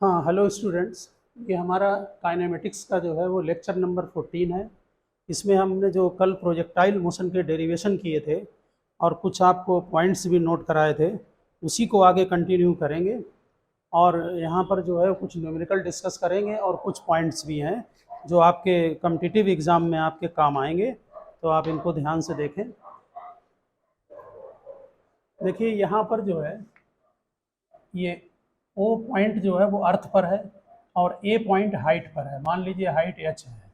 हाँ, hello students. ये हमारा काइनेमेटिक्स का जो है वो लेक्चर नंबर 14 है। इसमें हमने जो कल प्रोजेक्टाइल मोशन के डेरिवेशन किए थे और कुछ आपको पॉइंट्स भी नोट कराए थे, उसी को आगे कंटिन्यू करेंगे। और यहाँ पर जो है कुछ न्यूमेरिकल डिस्कस करेंगे और कुछ पॉइंट्स भी हैं जो आपके कॉम्पिटिटिव एग्ज़ाम में आपके काम आएंगे, तो आप इनको ध्यान से देखें। देखिए यहाँ पर जो है ये ओ पॉइंट जो है वो अर्थ पर है और ए पॉइंट हाइट पर है। मान लीजिए हाइट एच है।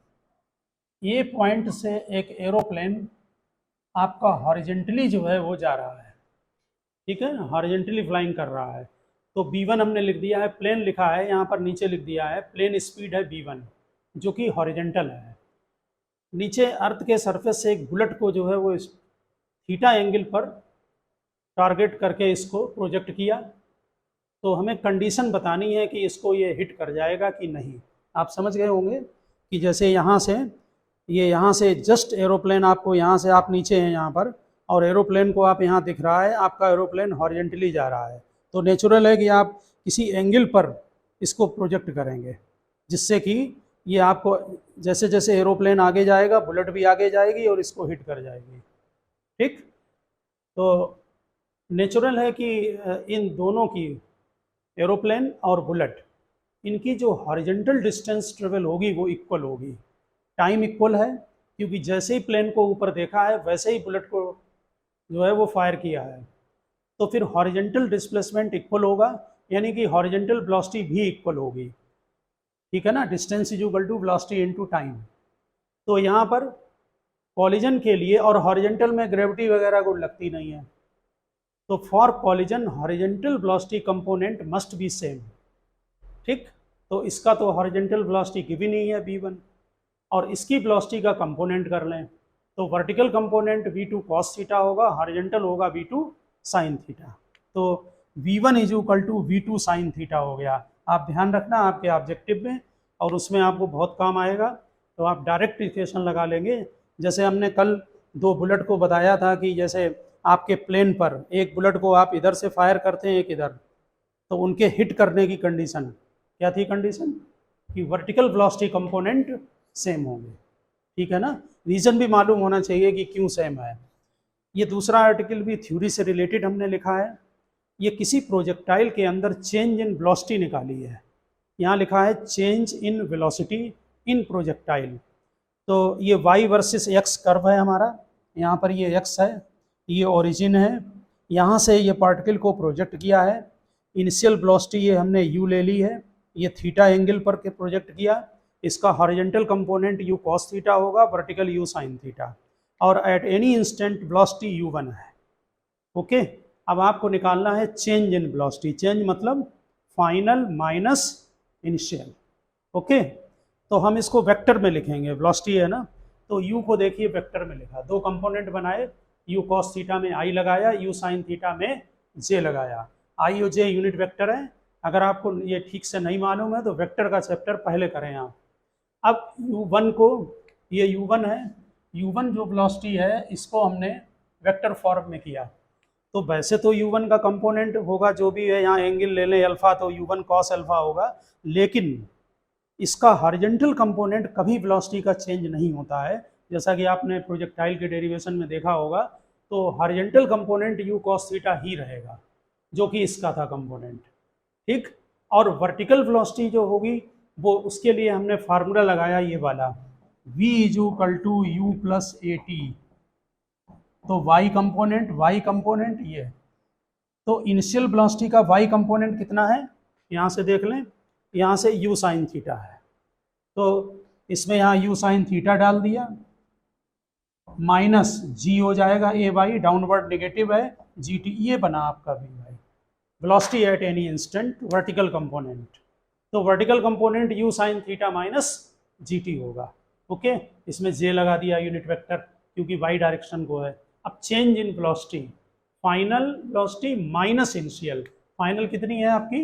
ए पॉइंट से एक एरोप्लेन आपका हॉरिजेंटली जो है वो जा रहा है, ठीक है, हॉरिजेंटली फ्लाइंग कर रहा है। तो b1 हमने लिख दिया है, प्लेन लिखा है यहाँ पर, नीचे लिख दिया है प्लेन स्पीड है b1 जो कि हॉरिजेंटल है। नीचे अर्थ के सरफेस से एक बुलेट को जो है वो थीटा एंगल पर टारगेट करके इसको प्रोजेक्ट किया। तो हमें कंडीशन बतानी है कि इसको ये हिट कर जाएगा कि नहीं। आप समझ गए होंगे कि जैसे यहाँ से जस्ट एरोप्लेन आपको, यहाँ से आप नीचे हैं यहाँ पर और एरोप्लेन को आप यहाँ दिख रहा है, आपका एरोप्लेन हॉरिजेंटली जा रहा है, तो नेचुरल है कि आप किसी एंगल पर इसको प्रोजेक्ट करेंगे जिससे कि ये आपको, जैसे जैसे एरोप्लेन आगे जाएगा बुलेट भी आगे जाएगी और इसको हिट कर जाएगी। ठीक, तो नेचुरल है कि इन दोनों की, एरोप्लेन और बुलेट, इनकी जो हॉरिजेंटल डिस्टेंस ट्रेवल होगी वो इक्वल होगी, टाइम इक्वल है, क्योंकि जैसे ही प्लेन को ऊपर देखा है वैसे ही बुलेट को जो है वो फायर किया है। तो फिर हॉरिजेंटल डिस्प्लेसमेंट इक्वल होगा, यानी कि हॉरिजेंटल वेलोसिटी भी इक्वल होगी, ठीक है ना। Distance is equal to velocity into time. तो यहाँ पर कॉलिजन के लिए, और हॉरिजेंटल में ग्रेविटी वगैरह को लगती नहीं है, तो for collision horizontal velocity component must be same. ठीक, तो इसका तो हॉरिजेंटल वेलोसिटी गिवन ही है v1, और इसकी वेलोसिटी का कंपोनेंट कर लें तो vertical component v2 cos theta होगा, हॉरिजेंटल होगा v2 sin थीटा। तो v1 is equal to v2 sin theta हो गया। आप ध्यान रखना आपके ऑब्जेक्टिव में, और उसमें आपको बहुत काम आएगा। तो आप डायरेक्ट इक्वेशन लगा लेंगे। जैसे हमने कल दो बुलेट को बताया था कि जैसे आपके प्लेन पर एक बुलेट को आप इधर से फायर करते हैं एक इधर, तो उनके हिट करने की कंडीशन क्या थी? कंडीशन कि वर्टिकल वेलोसिटी कंपोनेंट सेम होंगे, ठीक है ना। रीजन भी मालूम होना चाहिए कि क्यों सेम है। ये दूसरा आर्टिकल भी थ्योरी से रिलेटेड हमने लिखा है। ये किसी प्रोजेक्टाइल के अंदर चेंज इन वेलोसिटी निकाली है। यहाँ लिखा है change in velocity in projectile. तो ये y वर्सेस x कर्व है हमारा, यहाँ पर ये x है, ये ओरिजिन है, यहाँ से ये पार्टिकल को प्रोजेक्ट किया है। इनिशियल वेलोसिटी ये हमने u ले ली है, ये थीटा एंगल पर के प्रोजेक्ट किया। इसका horizontal component u cos theta होगा, वर्टिकल u sin थीटा, और eight any instant velocity u1 है। ओके, अब आपको निकालना है चेंज इन वेलोसिटी। चेंज मतलब फाइनल माइनस इनिशियल। ओके, तो हम इसको वेक्टर में लिखेंगे, वेलोसिटी है ना, तो u को देखिए वेक्टर में लिखा, दो कंपोनेंट बनाए, u cos थीटा में i लगाया, u sin थीटा में j लगाया। i और j यूनिट वेक्टर है। अगर आपको ये ठीक से नहीं मालूम है तो वेक्टर का चैप्टर पहले करें आप। अब u1 को, ये u1 है, u1 जो वेलोसिटी है इसको हमने वेक्टर फॉर्म में किया। तो वैसे तो u1 का कंपोनेंट होगा जो भी है, यहाँ एंगल ले लें अल्फा, तो u1 cos अल्फा होगा, लेकिन इसका हॉरिजेंटल कंपोनेंट कभी वेलोसिटी का चेंज नहीं होता है। जैसा कि आपने प्रोजेक्टाइल के डेरिवेशन में देखा होगा, तो horizontal component u cos theta ही रहेगा जो कि इसका था कंपोनेंट, ठीक। और वर्टिकल वेलोसिटी जो होगी वो, उसके लिए हमने फार्मूला लगाया ये वाला, v is equal to u plus A T. तो y कंपोनेंट ये, तो इनिशियल वेलोसिटी का y कंपोनेंट कितना है यहाँ से देख लें, यहाँ से u sin थीटा है, तो इसमें यहाँ u sin थीटा डाल दिया, माइनस g हो जाएगा a बाई, डाउनवर्ड नेगेटिव है gt, ये बना आपका v by velocity at any instant vertical component. तो vertical component u sin theta minus gt होगा। ओके, इसमें j लगा दिया यूनिट वेक्टर क्योंकि y डायरेक्शन को है। अब change in velocity, final velocity minus initial, final कितनी है आपकी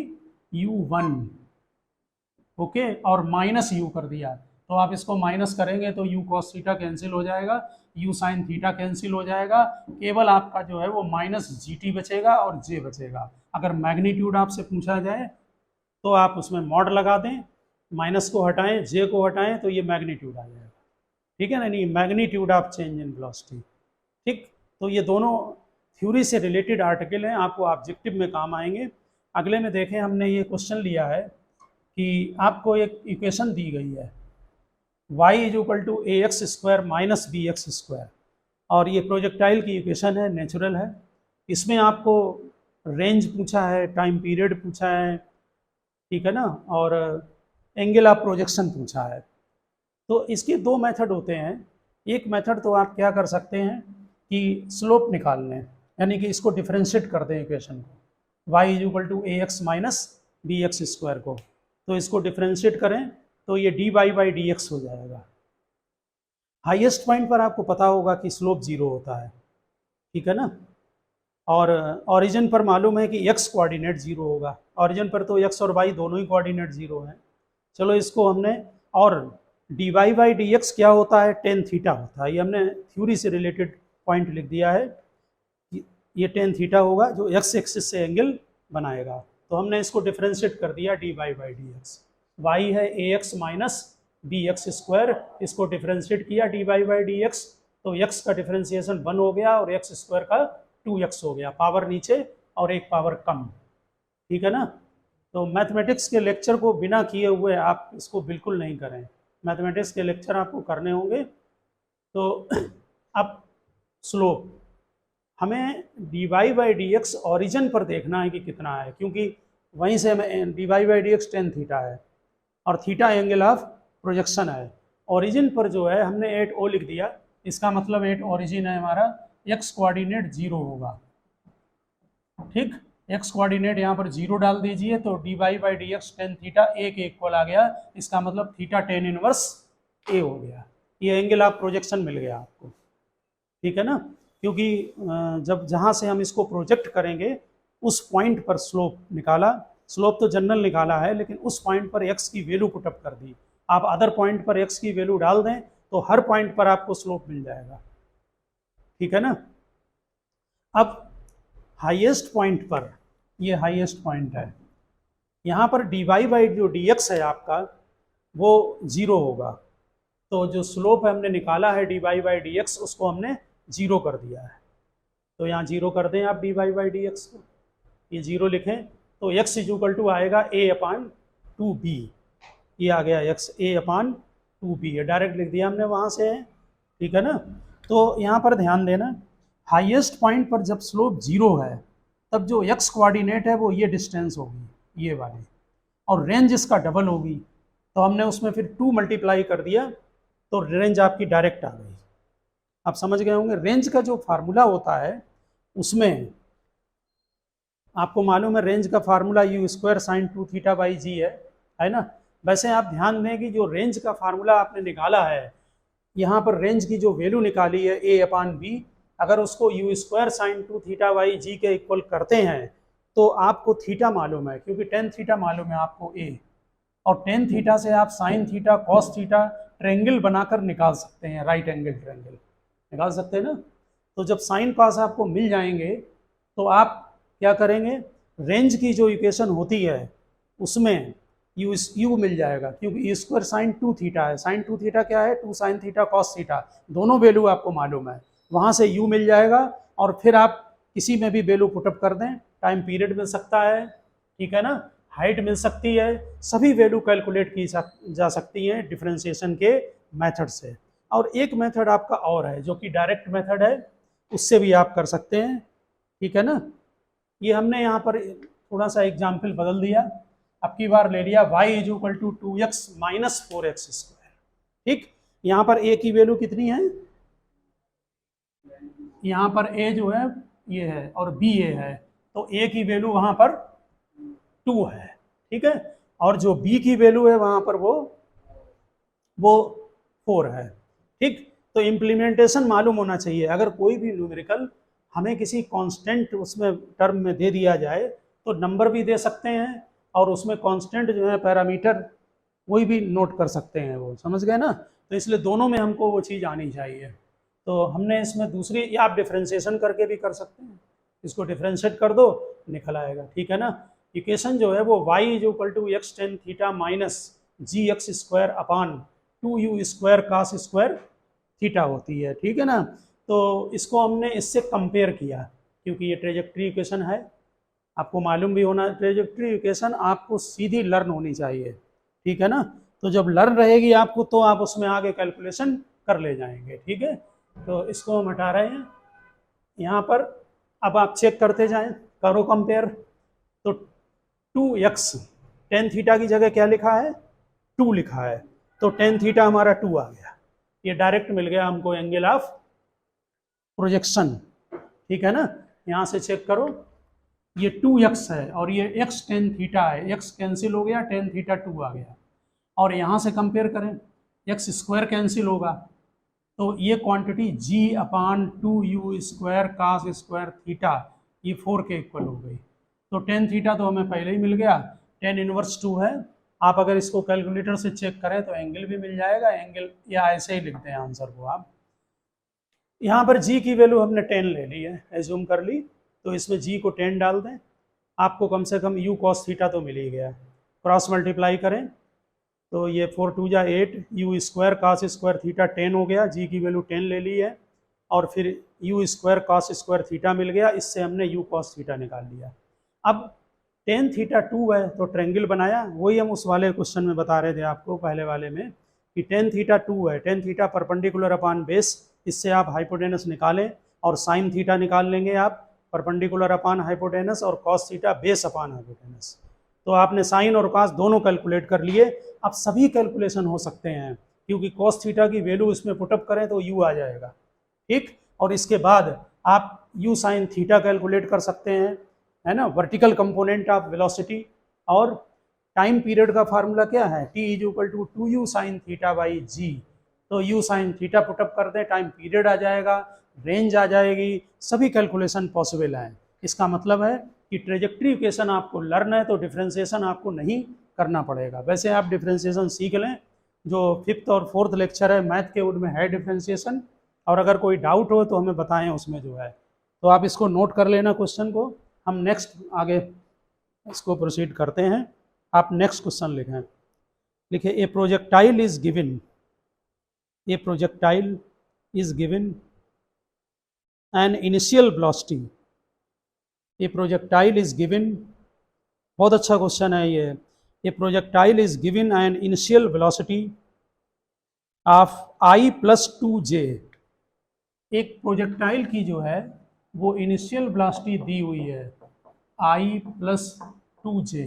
u1, ओके, और माइनस u कर दिया, तो आप इसको माइनस करेंगे तो u cos थीटा कैंसिल हो जाएगा, u sin थीटा कैंसिल हो जाएगा, केवल आपका जो है वो माइनस gt बचेगा और j बचेगा। अगर मैग्नीट्यूड आपसे पूछा जाए तो आप उसमें मॉड लगा दें, माइनस को हटाएं, जे को हटाएं, तो ये मैग्नीट्यूड आ जाएगा। ठीक है ना, नहीं magnitude of change in velocity. ठीक, तो ये दोनों थ्योरी से रिलेटेड आर्टिकल हैं, आपको ऑब्जेक्टिव में काम आएंगे। अगले में देखें, हमने ये क्वेश्चन लिया है कि आपको एक इक्वेशन दी गई है y is equal to A X square minus B x square, और ये प्रोजेक्टाइल की इक्वेशन है, नेचुरल है। इसमें आपको रेंज पूछा है, टाइम पीरियड पूछा है, ठीक है ना, और एंगल ऑफ प्रोजेक्शन पूछा है। तो इसके दो मेथड होते हैं। एक मेथड तो आप क्या कर सकते हैं कि स्लोप निकाल लें, यानी कि इसको डिफरेंशिएट कर दें इक्वेशन को, y is equal to A x minus B x square को, तो इसको डिफरेंशिएट करें तो ये D Y by D X हो जाएगा। हाईएस्ट पॉइंट पर आपको पता होगा कि स्लोप 0 होता है, ठीक है ना, और ओरिजिन पर मालूम है कि x कोऑर्डिनेट 0 होगा। ओरिजिन पर तो x और y दोनों ही कोऑर्डिनेट 0 हैं। चलो इसको हमने, और D Y by D X क्या होता है, टेन थीटा होता है। ये हमने थ्योरी से रिलेटेड पॉइंट लिख दिया है, ये टेन थीटा होगा जो x एक्सिस से एंगल बनाएगा। तो हमने इसको डिफरेंशिएट कर दिया d Y by D x. Y है a x minus B x square, इसको डिफरेंशिएट किया d Y by D x, तो x का डिफरेंशिएशन 1 हो गया और x स्क्वायर का 2x हो गया, पावर नीचे और एक पावर कम, ठीक है ना। तो मैथमेटिक्स के लेक्चर को बिना किए हुए आप इसको बिल्कुल नहीं करें, मैथमेटिक्स के लेक्चर आपको करने होंगे। तो अब स्लोप हमें D Y by D X origin पर देखना है कि कितना है, क्योंकि वहीं से हमें D Y by D x tan theta है और थीटा एंगल ऑफ प्रोजेक्शन है। ओरिजिन पर जो है हमने 8O लिख दिया, इसका मतलब 8 ओरिजिन है हमारा, x कोऑर्डिनेट 0 होगा, ठीक। x कोऑर्डिनेट यहाँ पर 0 डाल दीजिए तो d Y by D x tan theta a के इक्वल आ गया, इसका मतलब थीटा टेन इनवर्स ए हो गया। ये एंगल ऑफ प्रोजेक्शन मिल गया आपको, ठीक है ना, क्योंकि जब जहाँ से हम इसको प्रोजेक्ट करेंगे उस पॉइंट पर स्लोप निकाला, स्लोप तो जनरल निकाला है, लेकिन उस पॉइंट पर x की वैल्यू पुटअप कर दी। आप अदर पॉइंट पर x की वैल्यू डाल दें तो हर पॉइंट पर आपको स्लोप मिल जाएगा, ठीक है ना। अब हाईएस्ट पॉइंट पर, ये हाईएस्ट पॉइंट है, यहाँ पर डी वाई बाई जो डी एक्स है आपका वो 0 होगा, तो जो स्लोप हमने निकाला है D Y by D X उसको हमने 0 कर दिया है। तो यहाँ 0 कर दें आप D Y by D X को, ये 0 लिखें तो x इज इक्वल टू आएगा a अपान 2b, ये आ गया x a अपान 2b, ये डायरेक्ट लिख दिया हमने वहाँ से, ठीक है ना। तो यहाँ पर ध्यान देना, हाईएस्ट पॉइंट पर जब स्लोप 0 है तब जो x कोऑर्डिनेट है वो ये डिस्टेंस होगी, ये वाली, और रेंज इसका डबल होगी, तो हमने उसमें फिर 2 मल्टीप्लाई कर दिया तो रेंज आपकी डायरेक्ट आ गई। आप समझ गए होंगे, रेंज का जो फार्मूला होता है उसमें आपको मालूम है, रेंज का formula u square sine 2 theta by g है ना। वैसे आप ध्यान दें कि जो रेंज का फार्मूला आपने निकाला है, यहाँ पर रेंज की जो वैल्यू निकाली है a अपान बी, अगर उसको u square sine 2 theta by g के इक्वल करते हैं तो आपको थीटा मालूम है, क्योंकि टेन थीटा मालूम है आपको a, और टेन थीटा से आप sine theta cos theta triangle बनाकर निकाल सकते हैं, राइट एंगल ट्रायंगल निकाल सकते हैं ना। तो जब साइन कॉस आपको मिल जाएंगे तो आप क्या करेंगे, रेंज की जो इक्वेशन होती है उसमें यू मिल जाएगा, क्योंकि ई स्क्वायर साइन 2 थीटा है, साइन 2 थीटा क्या है, 2 साइन थीटा कॉस थीटा, दोनों वैल्यू आपको मालूम है, वहाँ से यू मिल जाएगा। और फिर आप किसी में भी वैल्यू पुटअप कर दें, टाइम पीरियड मिल सकता है, ठीक है ना, हाइट मिल सकती है, सभी वैल्यू कैलकुलेट की जा सकती हैं डिफरेंशिएशन के मेथड से। और एक मेथड आपका और है जो कि डायरेक्ट मेथड है, उससे भी आप कर सकते हैं, ठीक है ना। ये हमने यहाँ पर थोड़ा सा एग्जाम्पल बदल दिया, अब की बार ले लिया y is equal to 2x minus 4x square, ठीक। यहाँ पर a की वैल्यू कितनी है, यहाँ पर a जो है ये है और b a है, तो a की वैल्यू वहाँ पर 2 है, ठीक है, और जो b की वैल्यू है वहाँ पर वो 4 है, ठीक। तो इम्प्लीमेंटेशन मालूम होना चाहिए, अगर कोई भी न्यूमेरिकल हमें किसी कांस्टेंट उसमें टर्म में दे दिया जाए तो नंबर भी दे सकते हैं और उसमें कांस्टेंट जो है पैरामीटर वही भी नोट कर सकते हैं, वो समझ गए ना। तो इसलिए दोनों में हमको वो चीज़ आनी चाहिए। तो हमने इसमें दूसरी, या आप डिफ्रेंशिएशन करके भी कर सकते हैं, इसको डिफ्रेंशिएट कर दो निकल आएगा, ठीक है ना। इक्वेशन जो है वो y is equal to X tan theta minus ji x square upon 2u square cos square theta होती है, ठीक है ना। तो इसको हमने इससे कंपेयर किया क्योंकि ये ट्रेजेक्ट्री इक्वेशन है, आपको मालूम भी होना ट्रेजेक्ट्री इक्वेशन आपको सीधी लर्न होनी चाहिए, ठीक है ना। तो जब लर्न रहेगी आपको तो आप उसमें आगे कैलकुलेशन कर ले जाएंगे, ठीक है। तो इसको हम हटा रहे हैं यहाँ पर। अब आप चेक करते जाएं, करो कंपेयर। तो 2x टेन थीटा की जगह क्या लिखा है, 2 लिखा है, तो टेन थीटा हमारा 2 आ गया। ये डायरेक्ट मिल गया हमको एंगल ऑफ प्रोजेक्शन, ठीक है ना। यहाँ से चेक करो, ये 2x है और ये x टेन थीटा है, x कैंसिल हो गया, टेन थीटा 2 आ गया। और यहाँ से कंपेयर करें, x स्क्वायर कैंसिल होगा, तो ये quantity g upon 2u square cos square theta ये 4 के इक्वल हो गई। तो टेन थीटा तो हमें पहले ही मिल गया, टेन इनवर्स 2 है। आप अगर इसको कैलकुलेटर से चेक करें तो एंगल भी मिल जाएगा, एंगल या ऐसे ही लिखते हैं आंसर को आप। यहाँ पर g की वैल्यू हमने 10 ले ली है, एज्यूम कर ली, तो इसमें g को 10 डाल दें, आपको कम से कम u cos थीटा तो मिल ही गया। क्रॉस मल्टीप्लाई करें तो ये 4 2 जा 8 u square cos square theta 10 हो गया, g की वैल्यू 10 ले ली है, और फिर u square cos square theta मिल गया, इससे हमने u cos थीटा निकाल लिया। अब टेन थीटा 2 है तो ट्रायंगल बनाया, वही हम उस वाले क्वेश्चन में बता रहे थे आपको पहले वाले में कि टेन थीटा 2 है, टेन थीटा परपेंडिकुलर अपान बेस, इससे आप हाइपोटेनस निकालें और साइन थीटा निकाल लेंगे आप परपेंडिकुलर अपान हाइपोटेनस और cos theta base upon hypotenuse. तो आपने साइन और कॉस दोनों कैलकुलेट कर लिए। अब सभी कैलकुलेशन हो सकते हैं क्योंकि कॉस थीटा की वैल्यू इसमें पुटअप करें तो u आ जाएगा, ठीक। और इसके बाद आप u साइन थीटा कैलकुलेट कर सकते हैं, है ना, वर्टिकल कंपोनेंट ऑफ वेलोसिटी। और टाइम पीरियड का फार्मूला क्या है, t is equal to 2u sine theta by g. तो u साइन थीटा पुटअप कर दें, टाइम पीरियड आ जाएगा, रेंज आ जाएगी, सभी कैलकुलेशन पॉसिबल हैं। इसका मतलब है कि ट्रेजेक्ट्री इक्वेशन आपको लर्न है तो डिफ्रेंसिएशन आपको नहीं करना पड़ेगा। वैसे आप डिफ्रेंसिएशन सीख लें, जो 5th और 4th लेक्चर है मैथ के उनमें है डिफ्रेंसिएशन, और अगर कोई डाउट हो तो हमें बताएं उसमें जो है। तो आप इसको नोट कर लेना क्वेश्चन को, हम नेक्स्ट आगे इसको प्रोसीड करते हैं। आप नेक्स्ट क्वेश्चन लिखें, लिखिए ए projectile is given, A projectile is given an initial velocity, A projectile is given, बहुत अच्छा क्वेश्चन है ये। ए projectile is given an initial velocity of i plus 2j। एक प्रोजेक्टाइल की जो है वो इनिशियल वेलोसिटी दी हुई है i प्लस 2j,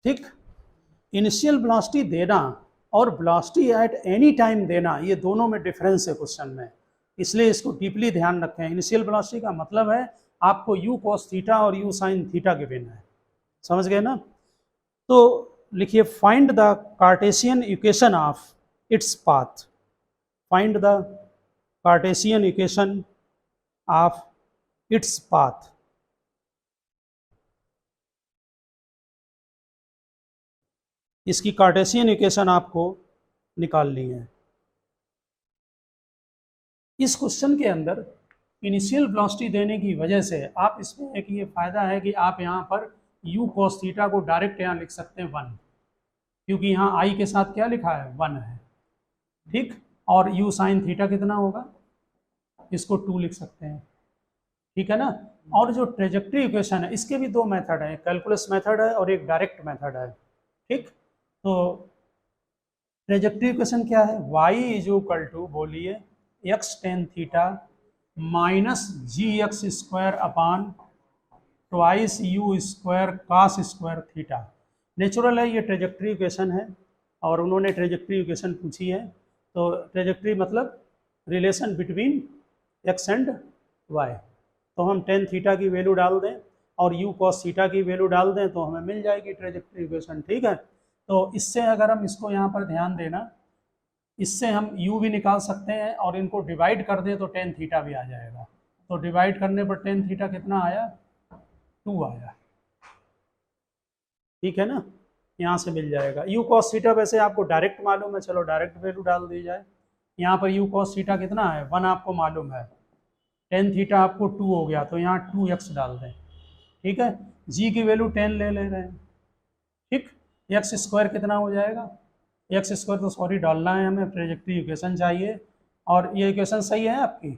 ठीक। इनिशियल वेलोसिटी देना और वेलोसिटी एट एनी टाइम देना, ये दोनों में डिफरेंस है क्वेश्चन में, इसलिए इसको डीपली ध्यान रखें। इनिशियल वेलोसिटी का मतलब है आपको u cos थीटा और u sin थीटा गिवन है, समझ गए ना। तो लिखिए find the Cartesian equation of its path, find the Cartesian equation of its path. इसकी कार्टेशियन इक्वेशन आपको निकालनी है। इस क्वेश्चन के अंदर इनिशियल वेलोसिटी देने की वजह से आप इसमें एक ये फ़ायदा है कि आप यहाँ पर u cos थीटा को डायरेक्ट यहाँ लिख सकते हैं 1, क्योंकि यहाँ i के साथ क्या लिखा है 1 है, ठीक। और u sin थीटा कितना होगा, इसको 2 लिख सकते हैं, ठीक है ना। और जो ट्रेजेक्ट्री इक्वेशन है इसके भी दो मेथड हैं, कैलकुलस मेथड है और एक डायरेक्ट मेथड है, ठीक। तो ट्रेजेक्ट्री इक्वेशन क्या है, y इज इक्वल टू बोलिए x टेन थीटा माइनस जी x square upon twice u square cos square theta. Natural है, ये ट्रेजेक्ट्री इक्वेशन है और उन्होंने ट्रेजेक्ट्री इक्वेशन पूछी है। तो ट्रेजेक्ट्री मतलब relation between x and y। तो हम टेन थीटा की वैल्यू डाल दें और u cos थीटा की वैल्यू डाल दें तो हमें मिल जाएगी ट्रेजेक्ट्री इक्वेशन, ठीक है। तो इससे अगर हम इसको यहाँ पर ध्यान देना, इससे हम u भी निकाल सकते हैं और इनको डिवाइड कर दें तो टेन थीटा भी आ जाएगा। तो डिवाइड करने पर टेन थीटा कितना आया, 2 आया, ठीक है ना। यहाँ से मिल जाएगा u cos थीटा, वैसे आपको डायरेक्ट मालूम है, चलो डायरेक्ट वैल्यू डाल दी जाए। यहाँ पर u cos थीटा कितना है 1 आपको मालूम है, टेन थीटा आपको 2 हो गया तो यहाँ 2x डाल दें, ठीक है, जी की वैल्यू 10 ले रहे हैं। ठीक, एक्स स्क्वायर कितना हो जाएगा, एक्स स्क्वायर तो सॉरी डालना है हमें, ट्रेजेक्ट्री इक्वेशन चाहिए, और ये इक्वेशन सही है आपकी,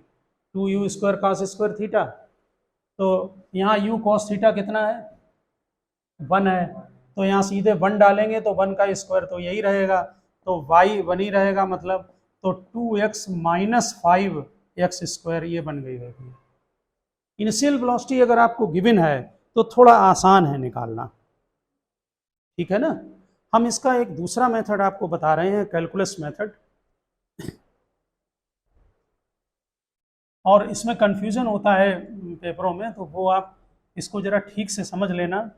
2u square cos square theta. तो यहाँ u कॉस थीटा कितना है, 1 है, तो यहाँ सीधे 1 डालेंगे तो 1 का स्क्वायर तो यही रहेगा, तो y 1 ही रहेगा, मतलब तो 2x माइनस 5x स्क्वायर ये बन गई रहेगी। इनिशियल वेलोसिटी अगर आपको गिवन है तो थोड़ा आसान है निकालना, ठीक है ना। हम इसका एक दूसरा मेथड आपको बता रहे हैं, कैलकुलस मेथड, और इसमें कंफ्यूजन होता है पेपरों में, तो वो आप इसको जरा ठीक से समझ लेना।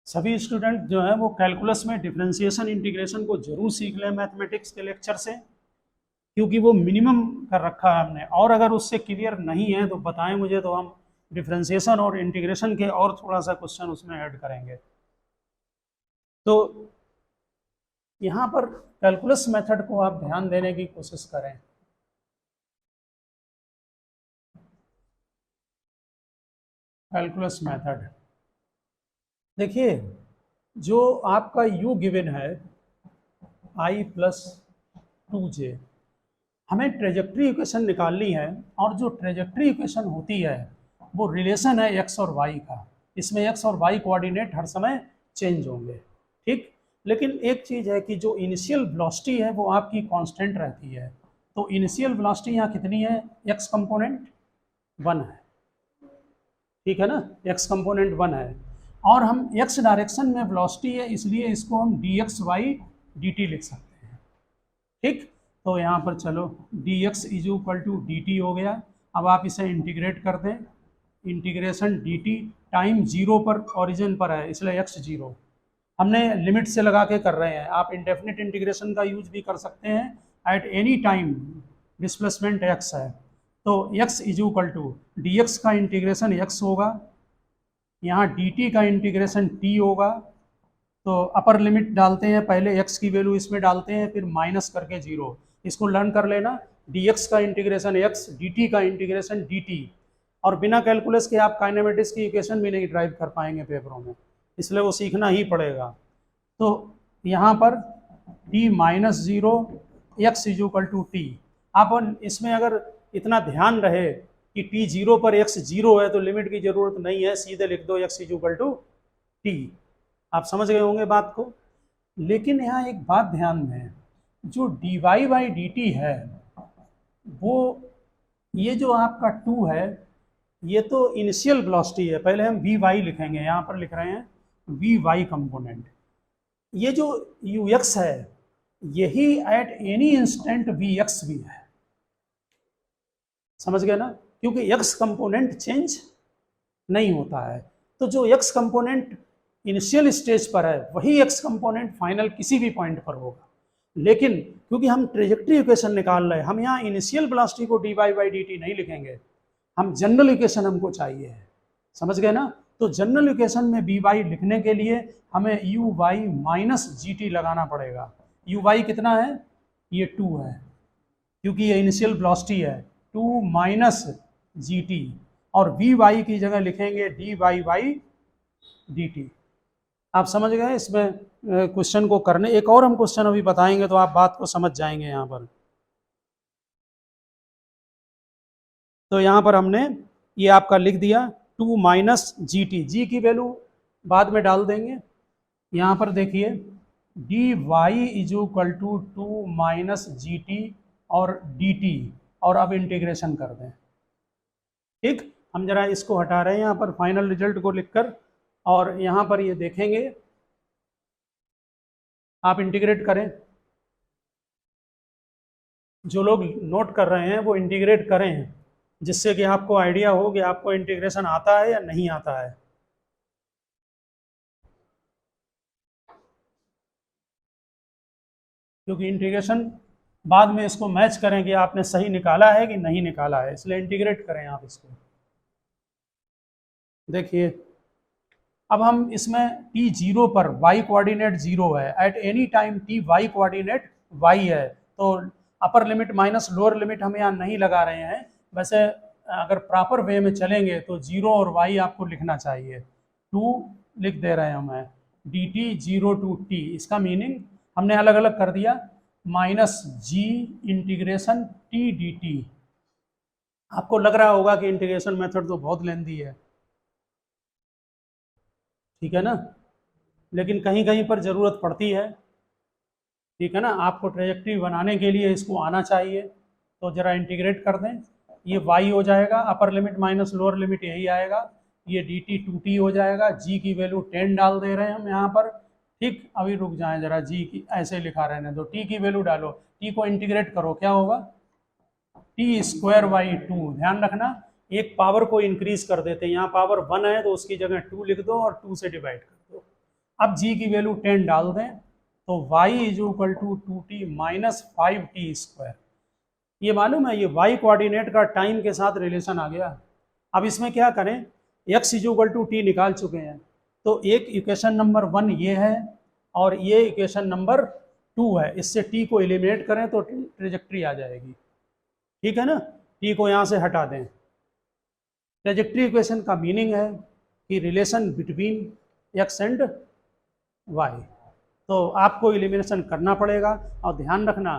सभी स्टूडेंट जो है वो कैलकुलस में डिफरेंशिएशन इंटीग्रेशन को जरूर सीख लें मैथमेटिक्स के लेक्चर से, क्योंकि वो मिनिमम कर रखा है हमने, और अगर उससे क्लियर नहीं है तो बताएं मुझे, तो हम डिफरेंशिएशन और इंटीग्रेशन के और थोड़ा सा क्वेश्चन उसमें ऐड करेंगे। तो यहाँ पर कैलकुलस मेथड को आप ध्यान देने की कोशिश करें। कैलकुलस मेथड देखिए, जो आपका u गिवन है i प्लस 2j, हमें ट्रेजेक्ट्री इक्वेशन निकालनी है, और जो ट्रेजेक्ट्री इक्वेशन होती है वो रिलेशन है x और y का, इसमें x और y कोऑर्डिनेट हर समय चेंज होंगे, ठीक। लेकिन एक चीज़ है कि जो इनिशियल वेलोसिटी है वो आपकी कांस्टेंट रहती है, तो इनिशियल वेलोसिटी यहाँ कितनी है, x कंपोनेंट 1 है, ठीक है ना, x कंपोनेंट 1 है, और हम x डायरेक्शन में वेलोसिटी है इसलिए इसको हम dx by dt लिख सकते हैं, ठीक। तो यहाँ पर चलो dx is equal to dt हो गया। अब आप इसे इंटीग्रेट कर दें, इंटीग्रेशन dt टाइम 0 पर ओरिजिन पर है इसलिए x 0, हमने लिमिट से लगा के कर रहे हैं, आप इंडेफिनिट इंटीग्रेशन का यूज भी कर सकते हैं, at any time displacement x है, तो x is equal to dx का इंटीग्रेशन x होगा, यहाँ dt का इंटीग्रेशन t होगा, तो अपर लिमिट डालते हैं, पहले x की वैल्यू इसमें डालते हैं, फिर माइनस करके 0, इसको लर्न कर लेना, dx का इंटीग्रेशन x, dt का इंटीग्रेशन dt, और बिना कैलकुलस के आप काइनेमेटिक्स की इक्वेशन भी नहीं ड्राइव कर पाएंगे पेपरों में, इसलिए वो सीखना ही पड़ेगा। तो यहाँ पर t minus 0 x is equal to T, आप इसमें अगर इतना ध्यान रहे कि t 0 पर x 0 है तो लिमिट की जरूरत नहीं है, सीधे लिख दो x is equal to T, आप समझ गए होंगे बात को। लेकिन यहाँ एक बात ध्यान दें, जो dy बाई dt है वो, ये जो आपका 2 है ये तो इनिशियल वेलोसिटी है, पहले हम vy लिखेंगे, यहाँ पर लिख रहे हैं vy कंपोनेंट, ये जो ux है यही एट एनी इंस्टेंट vx भी है, समझ गए ना, क्योंकि x कंपोनेंट चेंज नहीं होता है, तो जो x कंपोनेंट इनिशियल स्टेज पर है वही x कंपोनेंट फाइनल किसी भी पॉइंट पर होगा। लेकिन क्योंकि हम ट्रेजेक्ट्री इक्वेशन निकाल रहे हैं, हम यहाँ इनिशियल वेलोसिटी को dy बाई dt नहीं लिखेंगे, हम जनरल इक्वेशन हमको चाहिए है, समझ गए ना। तो जनरल इक्वेशन में by लिखने के लिए हमें uy माइनस gt लगाना पड़ेगा, uy कितना है, ये 2 है, क्योंकि ये इनिशियल वेलोसिटी है, 2 माइनस gt, और vy की जगह लिखेंगे dy बाई dt। आप समझ गए इसमें क्वेश्चन को करने, एक और हम क्वेश्चन अभी बताएंगे तो आप बात को समझ जाएंगे यहाँ पर। तो यहाँ पर हमने ये आपका लिख दिया 2 माइनस जी टी, जी की वैल्यू बाद में डाल देंगे। यहाँ पर देखिए D Y is equal to 2 minus G T और डी टी, और अब इंटीग्रेशन कर दें, ठीक। हम जरा इसको हटा रहे हैं यहाँ पर फाइनल रिजल्ट को लिखकर, और यहाँ पर ये देखेंगे, आप इंटीग्रेट करें, जो लोग नोट कर रहे हैं वो इंटीग्रेट करें, जिससे कि आपको आइडिया हो कि आपको इंटीग्रेशन आता है या नहीं आता है। क्योंकि इंटीग्रेशन बाद में इसको मैच करें कि आपने सही निकाला है कि नहीं निकाला है, इसलिए इंटीग्रेट करें आप इसको। देखिए अब हम इसमें t जीरो पर y कोऑर्डिनेट जीरो है, eight any time t y coordinate y है, तो upper limit minus lower limit हम यहाँ नहीं लगा रहे हैं। वैसे अगर प्रॉपर वे में चलेंगे तो जीरो और y आपको लिखना चाहिए, टू लिख दे रहे हैं हम, D T zero to T, इसका मीनिंग हमने अलग अलग कर दिया, minus G integration T D T. आपको लग रहा होगा कि इंटीग्रेशन मेथड तो बहुत लेंदी है, ठीक है ना, लेकिन कहीं कहीं पर ज़रूरत पड़ती है, ठीक है ना। आपको ट्रेजेक्ट्री बनाने के लिए इसको आना चाहिए, तो ज़रा इंटीग्रेट कर दें, ये y हो जाएगा, upper limit minus lower limit यही आएगा, ये डी टी टू टी हो जाएगा, g की वैल्यू 10 डाल दे रहे हैं हम यहाँ पर, ठीक। अभी रुक जाएं जरा, g की ऐसे लिखा रहने दो, t की वैल्यू डालो, t को इंटीग्रेट करो, क्या होगा, टी स्क्वायर बाई टू। ध्यान रखना एक पावर को इंक्रीज कर देते हैं, यहाँ पावर 1 है तो उसकी जगह 2 लिख दो और 2 से डिवाइड कर दो। अब g की वैल्यू 10 डाल दें तो y is equal to 2t minus 5t square. ये मालूम है, ये y कोऑर्डिनेट का टाइम के साथ रिलेशन आ गया। अब इसमें क्या करें, x is equal to T निकाल चुके हैं, तो एक इक्वेशन नंबर 1 ये है और ये इक्वेशन नंबर 2 है, इससे t को एलिमिनेट करें तो ट्रेजेक्ट्री आ जाएगी, ठीक है ना। t को यहाँ से हटा दें। ट्रेजेक्ट्री इक्वेशन का मीनिंग है कि relation between x and y, तो आपको एलिमिनेशन करना पड़ेगा। और ध्यान रखना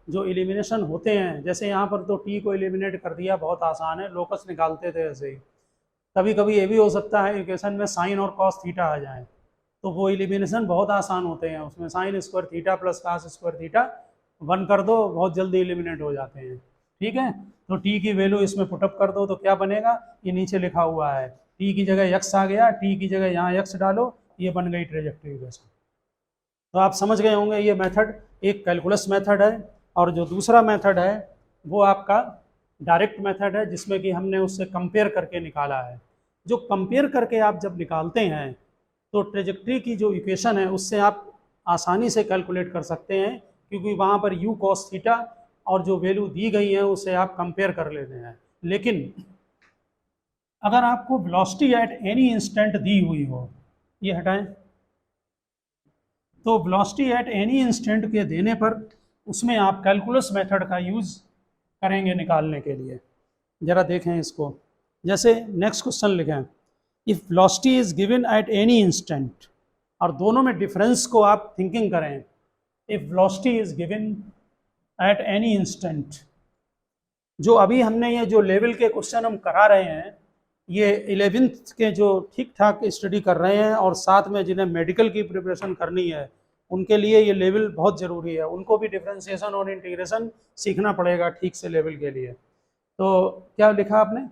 जो एलिमिनेशन होते हैं, जैसे यहाँ पर तो t को एलिमिनेट कर दिया, बहुत आसान है, लोकस निकालते थे ऐसे ही। कभी कभी ये भी हो सकता है इक्वेशन में साइन और कॉस थीटा आ जाए, तो वो एलिमिनेशन बहुत आसान होते हैं, उसमें sine square theta plus cos square theta 1 कर दो, बहुत जल्दी एलिमिनेट हो जाते हैं, ठीक है। तो t की वैल्यू इसमें पुटअप कर दो तो क्या बनेगा, ये नीचे लिखा हुआ है, t की जगह x आ गया, t की जगह यहाँ x डालो, ये बन गई ट्रेजेक्ट्री इक्वेशन। तो आप समझ गए होंगे ये मेथड एक कैलकुलस मेथड है, और जो दूसरा मेथड है वो आपका डायरेक्ट मेथड है, जिसमें कि हमने उससे कंपेयर करके निकाला है। जो कंपेयर करके आप जब निकालते हैं तो ट्रेजेक्ट्री की जो इक्वेशन है उससे आप आसानी से कैलकुलेट कर सकते हैं, क्योंकि वहाँ पर u cos थीटा और जो वैल्यू दी गई है उसे आप कंपेयर कर लेते हैं। लेकिन अगर आपको वेलोसिटी एट एनी इंस्टेंट दी हुई हो, ये हटाएं, तो वेलोसिटी एट एनी इंस्टेंट के देने पर उसमें आप कैलकुलस मेथड का यूज़ करेंगे निकालने के लिए। ज़रा देखें इसको, जैसे नेक्स्ट क्वेश्चन लिखें, if velocity is given at any instant, और दोनों में डिफरेंस को आप थिंकिंग करें। If velocity is given at any instant, जो अभी हमने ये जो लेवल के क्वेश्चन हम करा रहे हैं, ये 11th के जो ठीक ठाक स्टडी कर रहे हैं और साथ में जिन्हें मेडिकल की प्रिपरेशन करनी है उनके लिए ये लेवल बहुत ज़रूरी है, उनको भी डिफरेंशिएशन और इंटीग्रेशन सीखना पड़ेगा ठीक से लेवल के लिए। तो क्या लिखा आपने,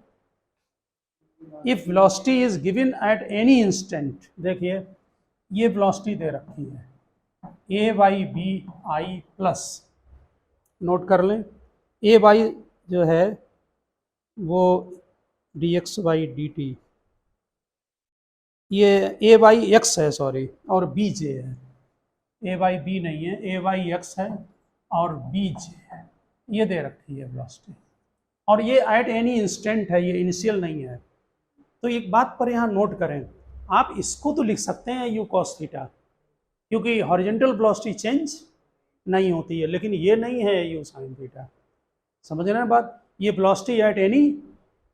if velocity is given at any instant, देखिए ये वेलोसिटी दे रखी है a y b i plus, note कर लें, ए वाई जो है वो d x by D T, ये ए वाई एक्स है सॉरी, और बी जे है, ए वाई बी नहीं है, ए वाई एक्स है और बी जे है, ये दे रखी है वेलोसिटी, और ये एट एनी इंस्टेंट है, ये इनिशियल नहीं है। तो एक बात पर यहाँ नोट करें, आप इसको तो लिख सकते हैं यू कॉस थीटा, क्योंकि हॉरिजॉन्टल वेलोसिटी चेंज नहीं होती है, लेकिन ये नहीं है यू साइन थीटा, समझ रहे हैं बात, ये वेलोसिटी एट एनी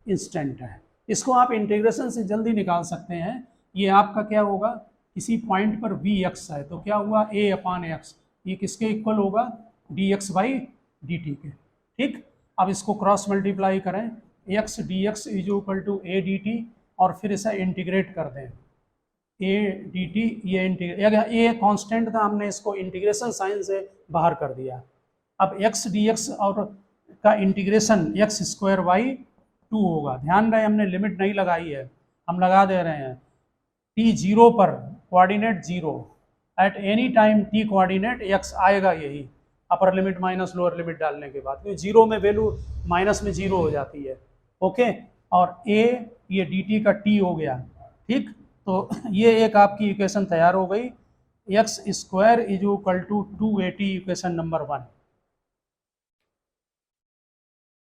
इंस्टेंट है। इसको आप इंटीग्रेशन से जल्दी निकाल सकते हैं। ये आपका क्या होगा, किसी पॉइंट पर वी एक्स है तो क्या हुआ ए अपान एक्स, ये किसके इक्वल होगा, D x by D T के, ठीक। अब इसको क्रॉस मल्टीप्लाई करें, X D X is equal to A D T, और फिर इसे इंटीग्रेट कर दें, ए डी टी, ये इंटीग्रेट, ए कांस्टेंट था, हमने इसको इंटीग्रेशन साइन से बाहर कर दिया। अब एक्स डी एक्स और का इंटीग्रेशन एक्स स्क्वायर बाई 2 होगा। ध्यान रहे हमने लिमिट नहीं लगाई है, हम लगा दे रहे हैं, टी जीरो पर coordinate zero, eight any time T coordinate x आएगा, यही upper limit minus lower limit डालने के बाद, क्योंकि जीरो में वैल्यू माइनस में जीरो हो जाती है, ओके। और ए ये डी टी का टी हो गया, ठीक। तो ये एक आपकी इक्वेशन तैयार हो गई, X square is equal to 280, equation number 1,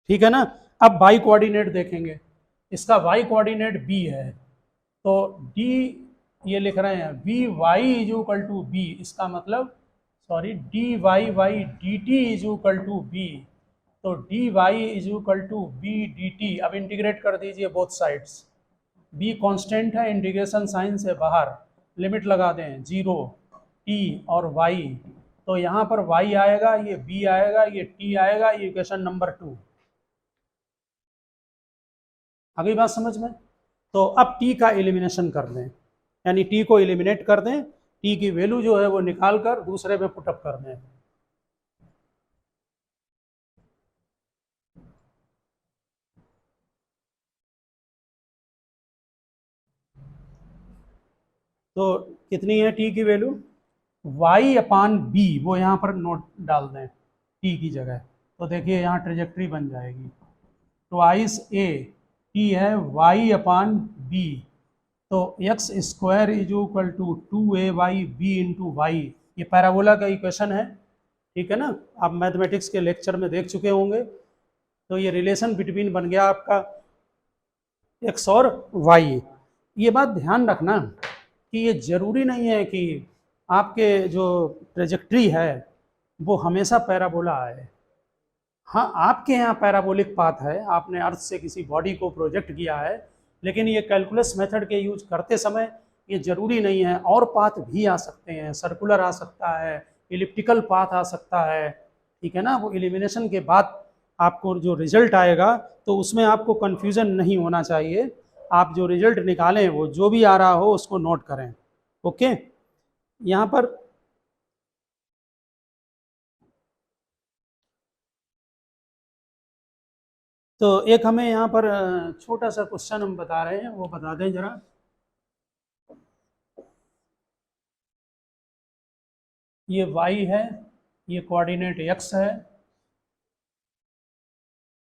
ठीक है ना। अब वाई कोऑर्डिनेट देखेंगे, इसका वाई कोऑर्डिनेट बी है, तो डी ये लिख रहे हैं v y is equal to b, इसका मतलब sorry d y y d t is equal to b, तो d Y is equal to b d t. अब इंटीग्रेट कर दीजिए बोथ साइड्स, बी कांस्टेंट है, इंटीग्रेशन साइन से बाहर, limit लगा दें 0 टी और वाई, तो यहाँ पर वाई आएगा, ये बी आएगा, ये टी आएगा, ये इक्वेशन नंबर 2। आ गई बात समझ में? तो अब टी का एलिमिनेशन कर दें, यानी टी को एलिमिनेट कर दें, टी की वैल्यू जो है वो निकाल कर दूसरे पे पुटअप कर दें। तो कितनी है टी की वैल्यू? y अपान बी, वो यहाँ पर नोट डाल दें टी की जगह, तो देखिए यहाँ ट्रेजेक्ट्री बन जाएगी। ट्वाइस ए टी है y अपान बी, तो x square is equal to 2ay b into y, ये पैराबोला का इक्वेशन है, ठीक है ना? आप मैथमेटिक्स के लेक्चर में देख चुके होंगे। तो ये रिलेशन बिटवीन बन गया आपका x और y। ये बात ध्यान रखना कि ये ज़रूरी नहीं है कि आपके जो ट्रेजेक्ट्री है वो हमेशा पैराबोला आए। हाँ, आपके यहाँ पैराबोलिक पाथ है, आपने अर्थ से किसी बॉडी को प्रोजेक्ट किया है, लेकिन ये कैलकुलस मेथड के यूज करते समय ये ज़रूरी नहीं है, और पाथ भी आ सकते हैं, सर्कुलर आ सकता है, इलिप्टिकल पाथ आ सकता है, ठीक है ना? वो एलिमिनेशन के बाद आपको जो रिजल्ट आएगा तो उसमें आपको कन्फ्यूज़न नहीं होना चाहिए। आप जो रिजल्ट निकालें वो जो भी आ रहा हो उसको नोट करें। ओके, यहाँ पर तो एक हमें यहाँ पर छोटा सा क्वेश्चन हम बता रहे हैं, वो बता दें जरा। ये y है, ये कोऑर्डिनेट x है,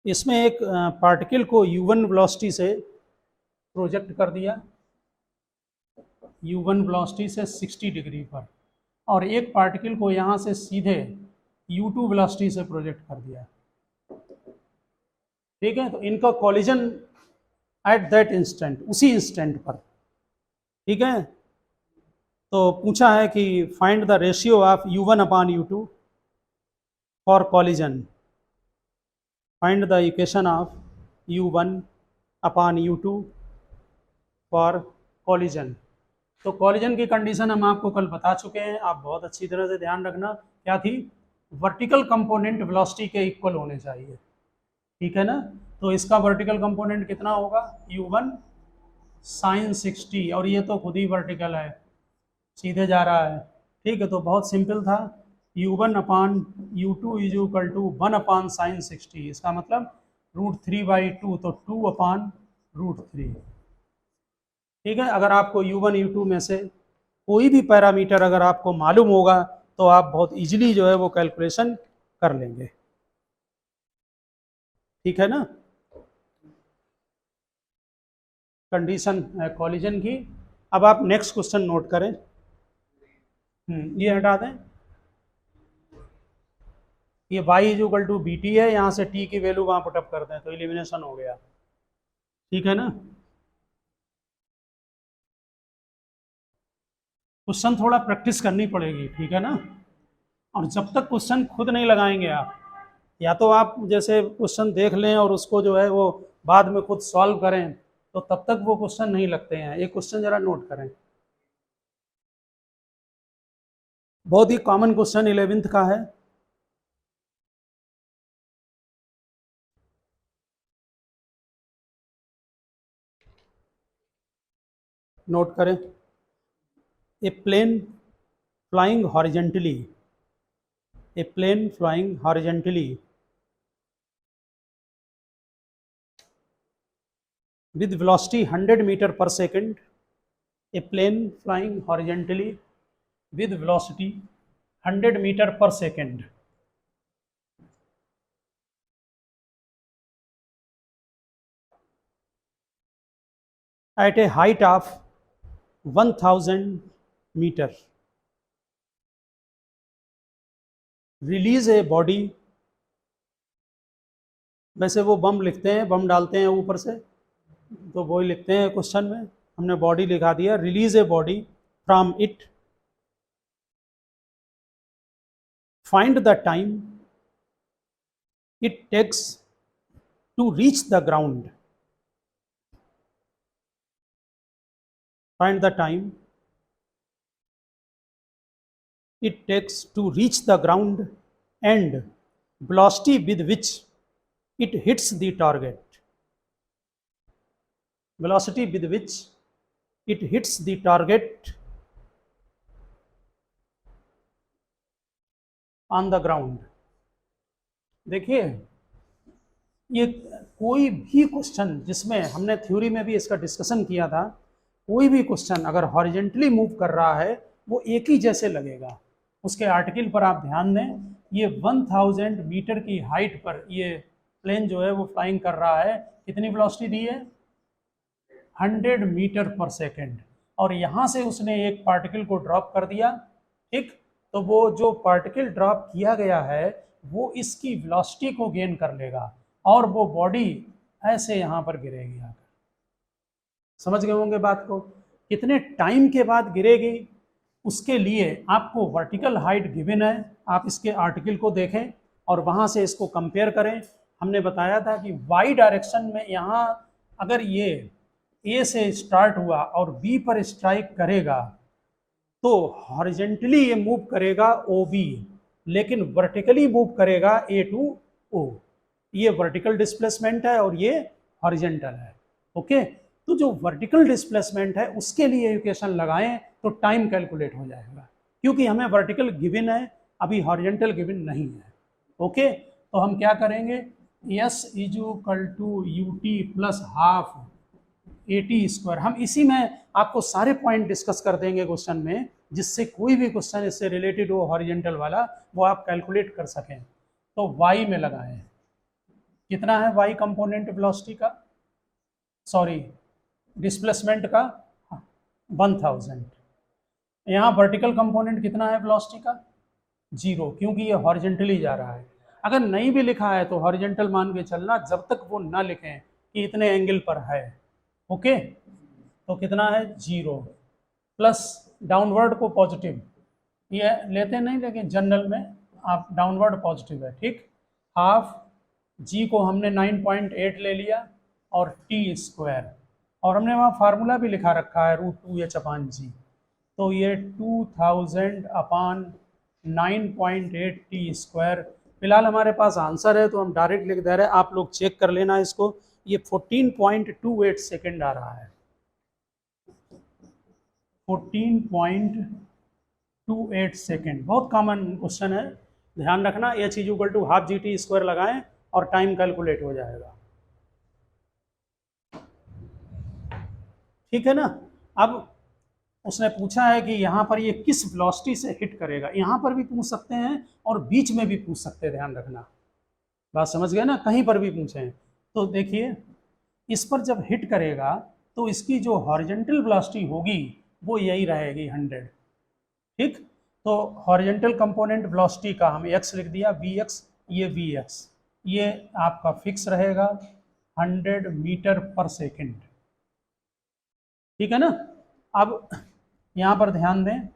इसमें एक पार्टिकल को u1 वेलोसिटी से प्रोजेक्ट कर दिया, u1 वेलोसिटी से 60 डिग्री पर, और एक पार्टिकल को यहाँ से सीधे u2 वेलोसिटी से प्रोजेक्ट कर दिया, ठीक है? तो इनका कॉलिजन एट दैट इंस्टेंट, उसी इंस्टेंट पर, ठीक है? तो पूछा है कि find the ratio of u1 upon u2 for collision, find the equation of u1 upon u2 for collision. तो कॉलिजन की कंडीशन हम आपको कल बता चुके हैं, आप बहुत अच्छी तरह से ध्यान रखना। क्या थी? वर्टिकल कंपोनेंट वेलोसिटी के इक्वल होने चाहिए, ठीक है ना? तो इसका वर्टिकल कंपोनेंट कितना होगा? u1 साइन 60, और ये तो खुद ही वर्टिकल है, सीधे जा रहा है, ठीक है? तो बहुत सिंपल था, u1 upon u2 is equal to 1 upon sine 60, इसका मतलब √3/2, तो 2 अपान √3, ठीक है? अगर आपको u1 u2 में से कोई भी पैरामीटर अगर आपको मालूम होगा तो आप बहुत इजीली जो है वो कैलकुलेशन कर लेंगे, ठीक है ना? कंडीशन है कॉलिजन की। अब आप नेक्स्ट क्वेश्चन नोट करें, ये हटा दें, ये y is equal to b t है, यहाँ से t की वैल्यू वहाँ पुटअप कर दें तो एलिमिनेशन हो गया, ठीक है ना? क्वेश्चन थोड़ा प्रैक्टिस करनी पड़ेगी, ठीक है ना? और जब तक क्वेश्चन खुद नहीं लगाएंगे आप, या तो आप जैसे क्वेश्चन देख लें और उसको जो है वो बाद में खुद सॉल्व करें, तो तब तक वो क्वेश्चन नहीं लगते हैं। एक क्वेश्चन जरा नोट करें, बहुत ही कॉमन क्वेश्चन 11th का है, नोट करें। A plane flying horizontally, a plane flying horizontally with velocity 100 meter per second, a plane flying horizontally with velocity 100 meter per second at a height of 1000 meter release a body, वैसे वो बम लिखते हैं, बम डालते हैं ऊपर से, तो वही लिखते हैं क्वेश्चन में, हमने बॉडी लिखा दिया, release a body from it, find the time it takes to reach the ground, find the time it takes to reach the ground and velocity with which it hits the target, velocity with which it hits the target on the ground। देखिए ये कोई भी question जिसमें हमने theory में भी इसका discussion किया था, कोई भी क्वेश्चन अगर हॉरिजेंटली मूव कर रहा है वो एक ही जैसे लगेगा। उसके आर्टिकल पर आप ध्यान दें, ये 1000 मीटर की हाइट पर ये प्लेन जो है वो फ्लाइंग कर रहा है, कितनी वेलोसिटी दी है 100 मीटर पर सेकेंड, और यहाँ से उसने एक पार्टिकल को ड्रॉप कर दिया, ठीक। तो वो जो पार्टिकल ड्रॉप किया गया है वो इसकी वेलोसिटी को गेन कर लेगा और वो बॉडी ऐसे यहाँ पर गिरेगी आकर। समझ गए होंगे बात को, कितने टाइम के बाद गिरेगी उसके लिए आपको वर्टिकल हाइट गिवन है, आप इसके आर्टिकल को देखें और वहाँ से इसको कंपेयर करें। हमने बताया था कि वाई डायरेक्शन में यहाँ अगर ये ए से स्टार्ट हुआ और बी पर स्ट्राइक करेगा तो हॉरिजेंटली ये मूव करेगा ओ बी, लेकिन वर्टिकली मूव करेगा ए टू ओ। ये वर्टिकल डिस्प्लेसमेंट है और ये हॉरिजेंटल है, ओके। तो जो वर्टिकल डिस्प्लेसमेंट है उसके लिए इक्वेशन लगाएं तो टाइम कैलकुलेट हो जाएगा, क्योंकि हमें वर्टिकल गिवन है, अभी हॉरिजेंटल गिवन नहीं है, ओके। तो हम क्या करेंगे, S = UT + हाफ AT²। हम इसी में आपको सारे पॉइंट डिस्कस कर देंगे क्वेश्चन में, जिससे कोई भी क्वेश्चन इससे रिलेटेड हो हॉरिजेंटल वाला वो आप कैलकुलेट कर सकें। तो y में लगाएं, कितना है y कंपोनेंट वेलोसिटी का, सॉरी डिस्प्लेसमेंट का 1000। यहाँ वर्टिकल कंपोनेंट कितना है वेलोसिटी का 0, क्योंकि ये हॉरिजेंटली जा रहा है। अगर नहीं भी लिखा है तो हॉरिजेंटल मान के चलना, जब तक वो ना लिखें कि इतने एंगल पर है, ओके। तो कितना है 0 प्लस डाउनवर्ड को पॉजिटिव, ये लेते नहीं लेकिन जनरल में आप डाउनवर्ड पॉजिटिव है, ठीक। हाफ जी को हमने 9.8 ले लिया और T², और हमने वहाँ फार्मूला भी लिखा रखा है √2h/g। तो ये 2000/9.8 T²। फिलहाल हमारे पास आंसर है तो हम डायरेक्ट लिख दे रहे हैं, आप लोग चेक कर लेना इसको। ये 14.28 सेकेंड आ रहा है, 14.28 सेकेंड। बहुत कॉमन क्वेश्चन है, ध्यान रखना। h = ½ GT² लगाएं और टाइम कैलकुलेट हो जाएगा, ठीक है ना। अब उसने पूछा है कि यहाँ पर ये किस वेलोसिटी से हिट करेगा, यहाँ पर भी पूछ सकते हैं और बीच में भी पूछ सकते हैं, ध्यान रखना, बात समझ गए ना, कहीं पर भी पूछें। तो देखिए इस पर जब हिट करेगा तो इसकी जो हॉरिजेंटल वेलोसिटी होगी वो यही रहेगी 100, ठीक। तो हॉरिजेंटल कंपोनेंट वेलोसिटी का हम x लिख दिया, vx, ये vx, ये आपका फिक्स रहेगा 100 मीटर पर सेकेंड, ठीक है ना। अब यहाँ पर ध्यान दें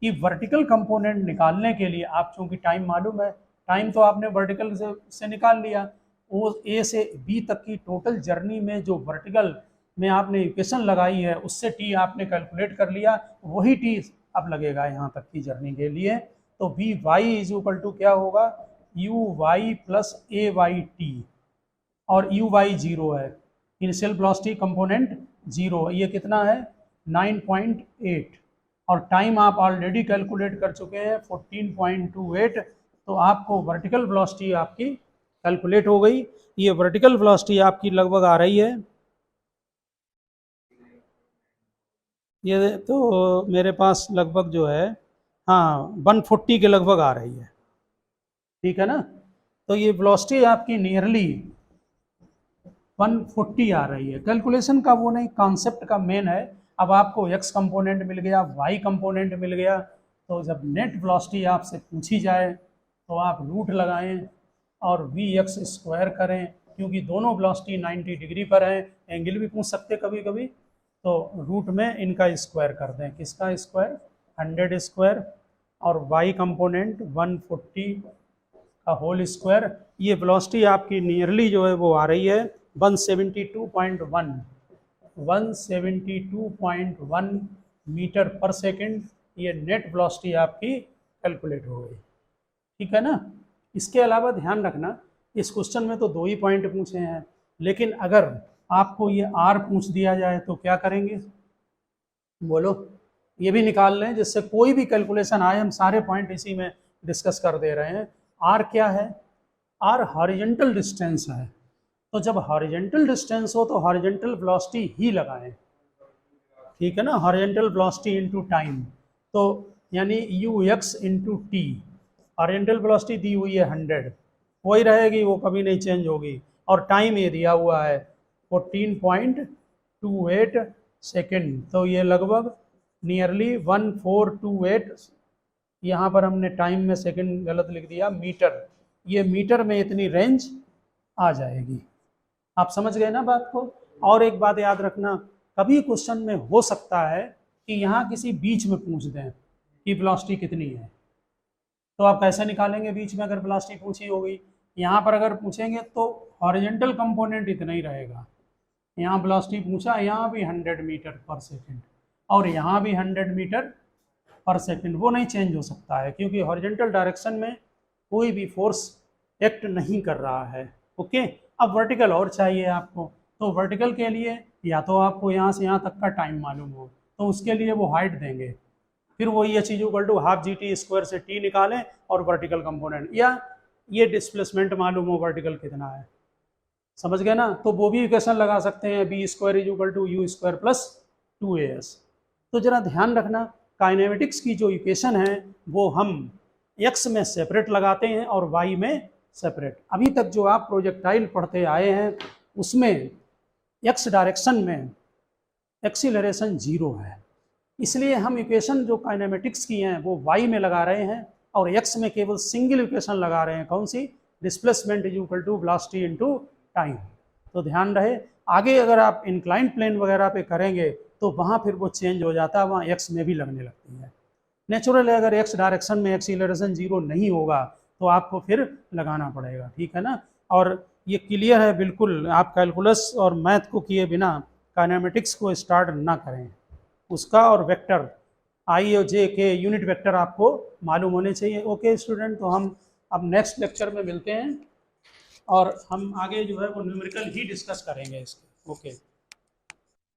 कि वर्टिकल कंपोनेंट निकालने के लिए आप चूंकि टाइम मालूम है, टाइम तो आपने वर्टिकल से निकाल लिया, वो ए से बी तक की टोटल जर्नी में जो वर्टिकल में आपने इक्वेशन लगाई है उससे टी आपने कैलकुलेट कर लिया, वही टी अब लगेगा यहाँ तक की जर्नी के लिए। तो वी वाई = क्या होगा, uy + ay/t, और uy 0 है, इनिशियल वेलोसिटी कंपोनेंट 0, ये कितना है 9.8, और टाइम आप ऑलरेडी कैलकुलेट कर चुके हैं 14.28। तो आपको वर्टिकल वेलोसिटी आपकी कैलकुलेट हो गई। ये वर्टिकल वेलोसिटी आपकी लगभग आ रही है, ये तो मेरे पास लगभग जो है, हाँ 140 के लगभग आ रही है, ठीक है ना। तो ये वेलोसिटी आपकी नियरली 140 आ रही है। कैलकुलेशन का वो नहीं, कॉन्सेप्ट का मेन है। अब आपको x कंपोनेंट मिल गया, y कंपोनेंट मिल गया, तो जब नेट वेलोसिटी आपसे पूछी जाए तो आप रूट लगाएं और vx² करें, क्योंकि दोनों वेलोसिटी 90 डिग्री पर हैं। एंगल भी पूछ सकते कभी कभी, तो रूट में इनका स्क्वायर कर दें, किसका स्क्वायर, 100 स्क्वायर और y कंपोनेंट 140 का होल स्क्वायर। ये वेलोसिटी आपकी नियरली जो है वो आ रही है 172.1 मीटर पर सेकंड। ये नेट वेलोसिटी आपकी कैलकुलेट हो गई, ठीक है ना। इसके अलावा ध्यान रखना, इस क्वेश्चन में तो 2 ही पॉइंट पूछे हैं, लेकिन अगर आपको ये r पूछ दिया जाए तो क्या करेंगे, बोलो। ये भी निकाल लें, जिससे कोई भी कैलकुलेशन आए हम सारे पॉइंट इसी में डिस्कस कर दे रहे हैं। r क्या है, r हॉरिजॉन्टल डिस्टेंस है, तो जब हॉरिजॉन्टल डिस्टेंस हो तो हॉरिजॉन्टल वेलोसिटी ही लगाएं, ठीक है ना। हॉरिजॉन्टल वेलोसिटी इनटू टाइम, तो यानी ux into t. Horizontal velocity दी हुई है 100, वही रहेगी, वो कभी नहीं चेंज होगी। और टाइम ये दिया हुआ है 14.28 सेकेंड, तो ये लगभग नियरली 1428, यहाँ पर हमने टाइम में सेकंड गलत लिख दिया, मीटर, ये मीटर में इतनी रेंज आ जाएगी। आप समझ गए ना बात को। और एक बात याद रखना, कभी क्वेश्चन में हो सकता है कि यहाँ किसी बीच में पूछ दें कि वेलोसिटी कितनी है, तो आप कैसे निकालेंगे बीच में अगर वेलोसिटी पूछी होगी। यहाँ पर अगर पूछेंगे तो हॉरिजॉन्टल कंपोनेंट इतना ही रहेगा, यहाँ वेलोसिटी पूछा, यहाँ भी 100 मीटर पर सेकंड और यहाँ भी 100 मीटर पर सेकंड, वो नहीं चेंज हो सकता है, क्योंकि हॉरिजॉन्टल डायरेक्शन में कोई भी फोर्स एक्ट नहीं कर रहा है। ओके, अब वर्टिकल और चाहिए आपको, तो वर्टिकल के लिए या तो आपको यहाँ से यहाँ तक का टाइम मालूम हो, तो उसके लिए वो हाइट देंगे, फिर वो ये चीज equal to half GT square से t निकालें और वर्टिकल कंपोनेंट, या ये डिस्प्लेसमेंट मालूम हो वर्टिकल कितना है, समझ गए ना। तो वो भी इक्वेशन लगा सकते हैं, b square is equal to u square plus 2as। तो जरा ध्यान रखना, काइनेमेटिक्स की जो इक्वेशन है वो हम x में सेपरेट लगाते हैं और y में सेपरेट। अभी तक जो आप प्रोजेक्टाइल पढ़ते आए हैं उसमें x डायरेक्शन में एक्सीलरेशन 0 है, इसलिए हम इक्वेशन जो काइनेमेटिक्स की हैं वो y में लगा रहे हैं और x में केवल सिंगल इक्वेशन लगा रहे हैं, कौन सी, displacement is equal to velocity into time. तो ध्यान रहे, आगे अगर आप इंक्लाइंड प्लेन वगैरह पे करेंगे तो वहाँ फिर वो चेंज हो जाता है, वहाँ x में भी लगने लगती है। नेचुरल है, अगर x डायरेक्शन में एक्सीलरेशन 0 नहीं होगा तो आपको फिर लगाना पड़ेगा, ठीक है ना। और ये क्लियर है बिल्कुल, आप कैलकुलस और मैथ को किए बिना काइनेमेटिक्स को स्टार्ट ना करें, उसका और वेक्टर आई और जे के यूनिट वेक्टर आपको मालूम होने चाहिए। ओके स्टूडेंट, तो हम अब नेक्स्ट लेक्चर में मिलते हैं और हम आगे जो है वो न्यूमेरिकल ही डिस्कस करेंगे इसके। ओके।